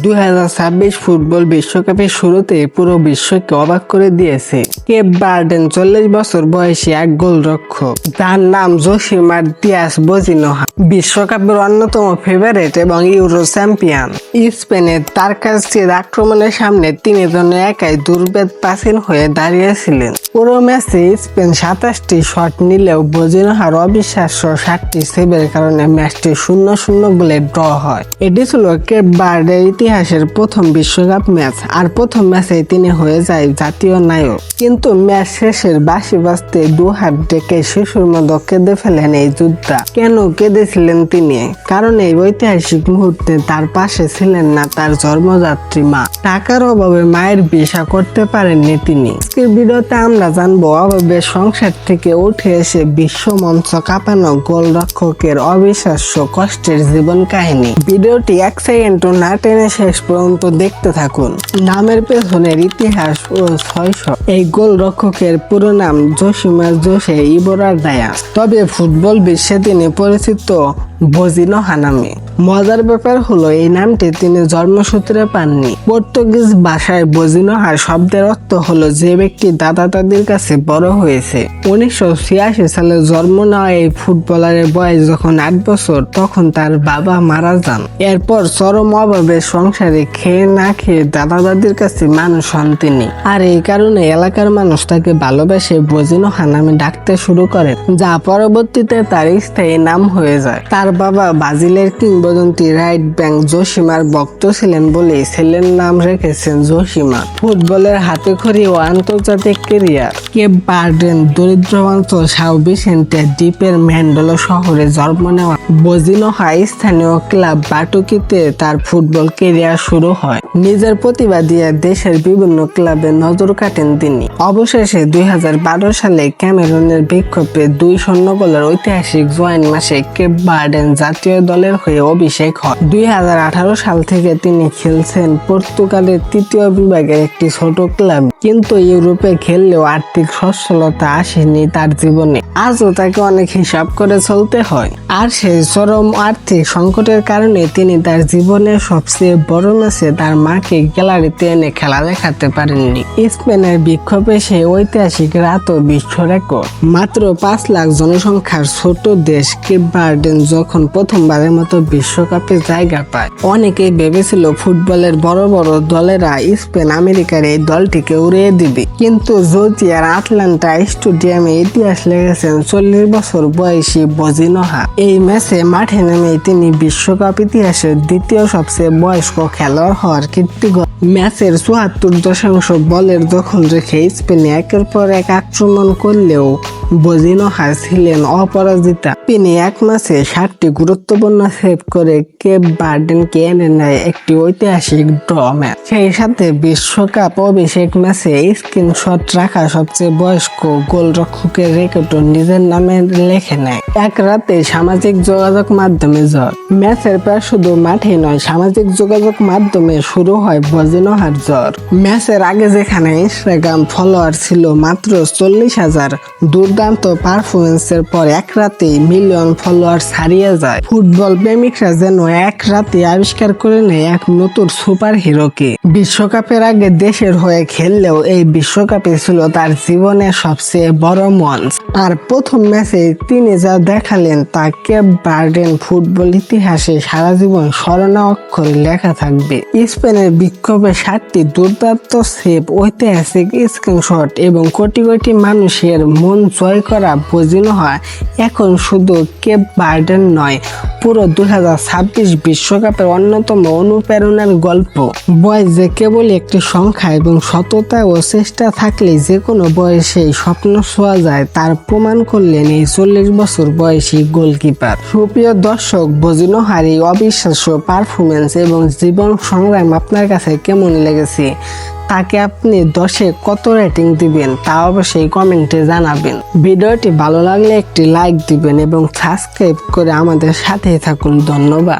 2026 football বিশ্বকাপের শুরুতে পুরো বিশ্বকে অবাক করে দিয়েছে কেপ ভার্ডেন 40 বছর বয়সী এক গোলরক্ষক, যার নাম জোসিমার দিয়াস বজিনোহা। বিশ্বকাপের অন্যতম ফেভারিট এবং ইউরো চ্যাম্পিয়ন স্পেনের তার কাছে আক্রমণের সামনে তিনি যেন একাই দুর্ভেদ প্রাচীন হয়ে দাঁড়িয়েছিলেন। পুরো ম্যাচে স্পেন 27টি শট নিলেও বজিনোহার অবিশ্বাস্য 60টি সেভের কারণে ম্যাচটি 0-0 গোলে ড্র হয়। এটি ছিল কেপ ভার্ডের ইতিহাসের প্রথম বিশ্বকাপ ম্যাচ, আর প্রথম ম্যাচে তিনি হয়ে যায় জাতীয় নায়ক। কিন্তু ম্যাচ শেষের বাঁশি বাজতে দুহাত ডেকে শিশুর মতো কেঁদে ফেলেন এই যোদ্ধা। কেন কেঁদেছিলেন তিনি? কারণ এই ঐতিহাসিক মুহূর্তে তার পাশে ছিলেন না তার জন্মদাত্রী মা। টাকার অভাবে মায়ের ভিসা করতে পারেননি তিনি। আজকের ভিডিওতে আমরা জানবো অভাবের সংসার থেকে উঠে এসে বিশ্ব মঞ্চ কাঁপানো গোলরক্ষকের অবিশ্বাস্য কষ্টের জীবন কাহিনী। ভিডিওটি 1 সেকেন্ডও না টেনে শেষ পর্যন্ত দেখতে থাকুন। নামের পেছনের ইতিহাস ও 600। এই গোলরক্ষকের পুরো নাম জোসিমার জোসে ইবোরা ডায়াস, তবে ফুটবল বিশ্বে তিনি পরিচিত বজিনোহা নামে। মজার ব্যাপার হলো এই নামটি তিনি জন্মসূত্রে পাননি। পর্তুগিজ ভাষায় বজিনোহা শব্দের অর্থ হলো যে ব্যক্তি দাদা দাদির কাছে বড় হয়েছে। 1986 সালে জন্ম নেওয়া এই ফুটবলারের বয়স যখন 8 বছর, তখন তার বাবা মারা যান। এরপর চরম অভাবে সংসারে খেয়ে না খেয়ে দাদা দাদির কাছে মানুষ হন তিনি। আর এই কারণে এলাকার মানুষ তাকে ভালোবেসে বজিনোহা নামে ডাকতে শুরু করেন, যা পরবর্তীতে তার স্থায়ী নাম হয়ে যায়। তার বাবা ব্রাজিলের কিংবদন্তি রাইট ব্যাক জোসিমার ভক্ত ছিলেন বলেই ছেলের নাম রেখেছেন জোসিমা। ফুটবলের হাতেখড়ি ও আন্তর্জাতিক ক্যারিয়ার। কেপ ভার্ডেন দরিদ্র অঞ্চল সাও ভিসেন্তে দ্বীপের ম্যান্ডেলো শহরে জন্ম নেওয়া বজিনোহা স্থানীয় ক্লাব বাটুকিতে তার ফুটবল ক্যারিয়ার শুরু হয়। নিজের প্রতিভা দিয়ে দেশের বিভিন্ন ক্লাবে নজর কাটেন তিনি। অবশেষে 2012 সালে ক্যামেরুনের বিক্ষোভে 2-0 গোলের ঐতিহাসিক জুন মাসে কেপ ভার্ডেন জাতীয় দলের হয়ে অভিষেক হয়। 2018 সাল থেকে তিনি খেলছেন পর্তুগালের 3য় বিভাগের একটি ছোট ক্লাব, কিন্তু ইউরোপে খেললেও আর্থিক সচ্ছলতা আসেনি তার জীবনে। আজও তাকে অনেক হিসাব করে চলতে হয়। আর সেই চরম আর্থিক সংকটের কারণে তিনি তার জীবনের সবচেয়ে বড় ম্যাচে তার মাকে গ্যালারিতে এনে খেলা দেখাতে পারেননি। স্পেনের বিক্ষোভে সেই ঐতিহাসিক রাতও বিশ্ব রেকর্ড। মাত্র 5 লাখ জনসংখ্যার ছোট দেশ কেপ ভার্ডেন যখন প্রথমবারের মতো বিশ্বকাপে জায়গা পায়, অনেকেই ভেবেছিল ফুটবলের বড় বড় দলেরা স্পেন আমেরিকার এই দলটিকে উড়িয়ে দিবে। কিন্তু জর্জিয়ার আটলান্টা স্টেডিয়ামে ইতিহাস লেগেছেন 40 বছর বয়সী বজিনোহা। এই ম্যাচে মাঠে নেমে তিনি বিশ্বকাপ ইতিহাসের দ্বিতীয় সবচেয়ে বয়স্ক খেলোয়াড় হওয়ার কীর্তি গড়েন। ম্যাচের 74% বলের দখল রেখে স্পেনে একের পর এক আক্রমণ করলেও বজিনোহা ছিলেন অপরাজিতা। তিনি এক ম্যাচে 60টি গুরুত্বপূর্ণ সেভ করে কেপ ভার্ডেনকে এনে নেয় একটি ঐতিহাসিক ড্র ম্যাচ। সেই সাথে বিশ্বকাপ অভিষেক ম্যাচে স্ক্রিনশট রাখা সবচেয়ে বয়স্ক গোলরক্ষকের রেকর্ডও নিজের নামে লেখে নেয়। এক রাতে সামাজিক যোগাযোগ মাধ্যমে ঝড়। ম্যাচের পর শুধু মাঠে নয়, সামাজিক যোগাযোগ মাধ্যমে শুরু হয় বজিনোহার ঝড়। ম্যাচের আগে যেখানে ইনস্টাগ্রাম ফলোয়ার ছিল মাত্র 40,000, দুর্দান্ত পারফরমেন্সের পর এক রাতেই মিলিয়ন ফলোয়ার ছাড়িয়ে যায়। ফুটবল প্রেমিকরা যেন এক রাতে আবিষ্কার করে নেয় এক নতুন সুপার হিরোকে। বিশ্বকাপের আগে দেশের হয়ে খেললেও এই বিশ্বকাপে ছিল তার জীবনের সবচেয়ে বড় মঞ্চ। আর প্রথম ম্যাচে তিনি যা দেখালেন তা কেপ ভার্ডেন ফুটবল ইতিহাসে সারা জীবন স্মরণীয় অক্ষরে লেখা থাকবে। স্পেনের বিক্ষোভে 60টি দুর্দান্ত সেভ, ঐতিহাসিক স্ক্রিনশট এবং কোটি কোটি মানুষের মন জয় করা বজিনোহা এখন শুধু কেপ ভার্ডেন নয়, পুরো 2026 বিশ্বকাপের অন্যতম অনুপ্রেরণার গল্প। বয়স যে কেবল একটি সংখ্যা এবং সততা ও চেষ্টা থাকলে যে কোনো বয়সেই স্বপ্ন ছোঁয়া যায়, তার প্রমাণ করলেন এই 40 বছর বয়সী গোলকিপার। সুপ্রিয় দর্শক, বজিনোহার এই অবিশ্বাস্য পারফরমেন্স এবং জীবন সংগ্রাম আপনার কাছে কেমন লেগেছে? তাকে আপনি 10-এ কত রেটিং দিবেন তা অবশ্যই কমেন্টে জানাবেন। ভিডিওটি ভালো লাগলে একটি লাইক দিবেন এবং সাবস্ক্রাইব করে আমাদের সাথেই থাকুন। ধন্যবাদ।